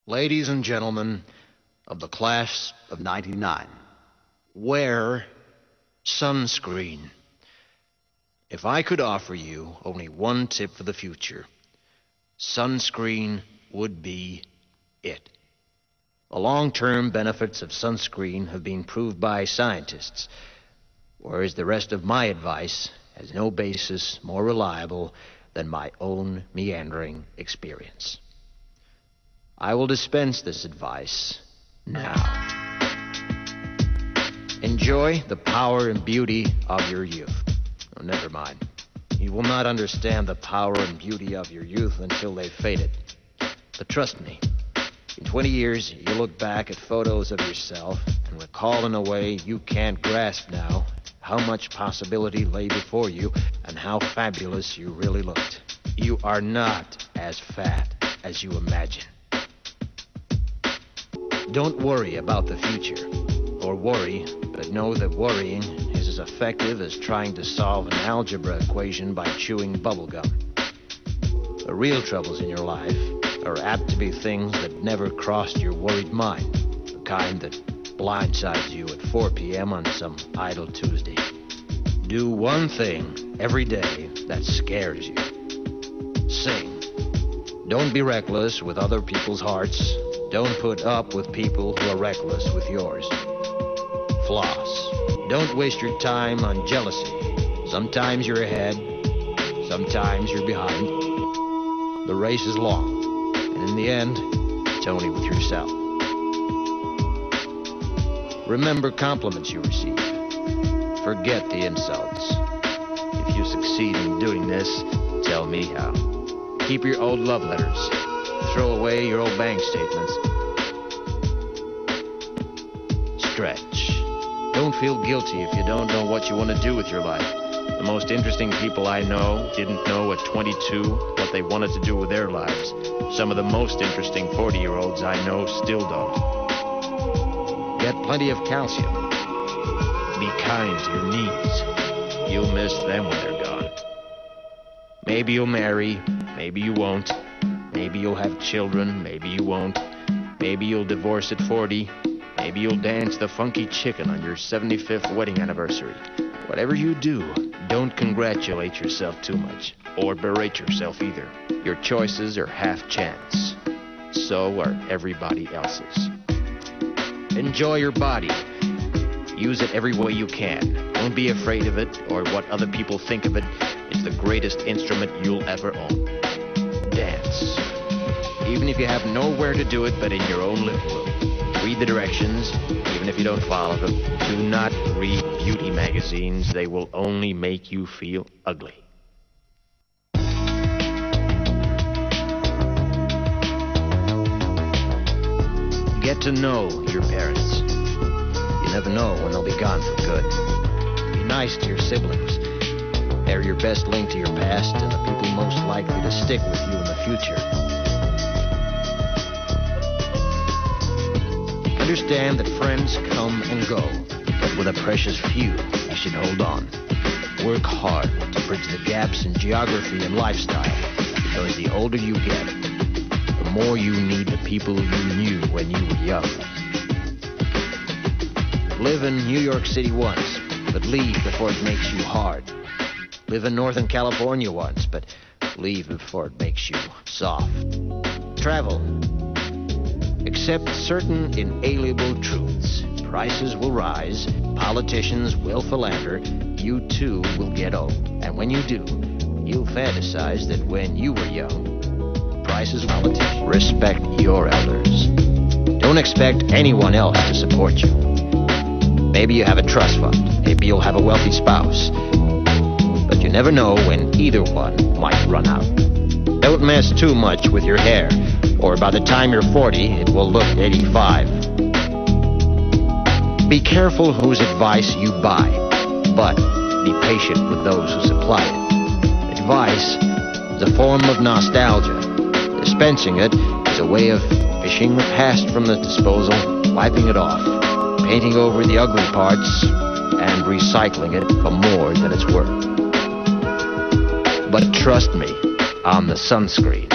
Ladies and gentlemen of the class of '99, wear sunscreen. If I could offer you only one tip for the future, sunscreen would be it. The long-term benefits of sunscreen have been proved by scientists, whereas the rest of my advice has no basis more reliable than my own meandering experience. I will dispense this advice now. Enjoy the power and beauty of your youth. Oh, never mind. You will not understand the power and beauty of your youth until they've faded. But trust me, in 20 years, you'll look back at photos of yourself and recall in a way you can't grasp now how much possibility lay before you and how fabulous you really looked. You are not as fat as you imagine. Don't worry about the future, or worry, but know that worrying is as effective as trying to solve an algebra equation by chewing bubblegum. The real troubles in your life are apt to be things that never crossed your worried mind, the kind that blindsides you at 4 p.m. on some idle Tuesday. Do one thing every day that scares you. Sing. Don't be reckless with other people's hearts. Don't put up with people who are reckless with yours. Floss. Don't waste your time on jealousy. Sometimes you're ahead, sometimes you're behind. The race is long, and in the end, it's only with yourself. Remember compliments you receive. Forget the insults. If you succeed in doing this, tell me how. Keep your old love letters. Throw away your old bank statements. Stretch. Don't feel guilty if you don't know what you want to do with your life. The most interesting people I know didn't know at 22 what they wanted to do with their lives. Some of the most interesting 40-year-olds I know still don't. Get plenty of calcium. Be kind to your knees. You'll miss them when they're gone. Maybe you'll marry, maybe you won't. Maybe you'll have children, maybe you won't. Maybe you'll divorce at 40. Maybe you'll dance the funky chicken on your 75th wedding anniversary. Whatever you do, don't congratulate yourself too much, or berate yourself either. Your choices are half chance. So are everybody else's. Enjoy your body. Use it every way you can. Don't be afraid of it or what other people think of it. It's the greatest instrument you'll ever own. Dance. Even if you have nowhere to do it but in your own living room. Read the directions, even if you don't follow them. Do not read beauty magazines. They will only make you feel ugly. Get to know your parents. You never know when they'll be gone for good. Be nice to your siblings. They're your best link to your past and the people most likely to stick with you in the future. Understand that friends come and go, but with a precious few, you should hold on. Work hard to bridge the gaps in geography and lifestyle, because the older you get, the more you need the people you knew when you were young. Live in New York City once, but leave before it makes you hard. Live in Northern California once, but leave before it makes you soft. Travel. Accept certain inalienable truths. Prices will rise, politicians will philander, you too will get old. And when you do, you'll fantasize that when you were young, prices will politicians. Respect your elders. Don't expect anyone else to support you. Maybe you have a trust fund, maybe you'll have a wealthy spouse, but you never know when either one might run out. Don't mess too much with your hair, or by the time you're 40, it will look 85. Be careful whose advice you buy, but be patient with those who supply it. Advice is a form of nostalgia. Dispensing it is a way of fishing the past from the disposal, wiping it off, painting over the ugly parts, and recycling it for more than it's worth. But trust me on the sunscreen.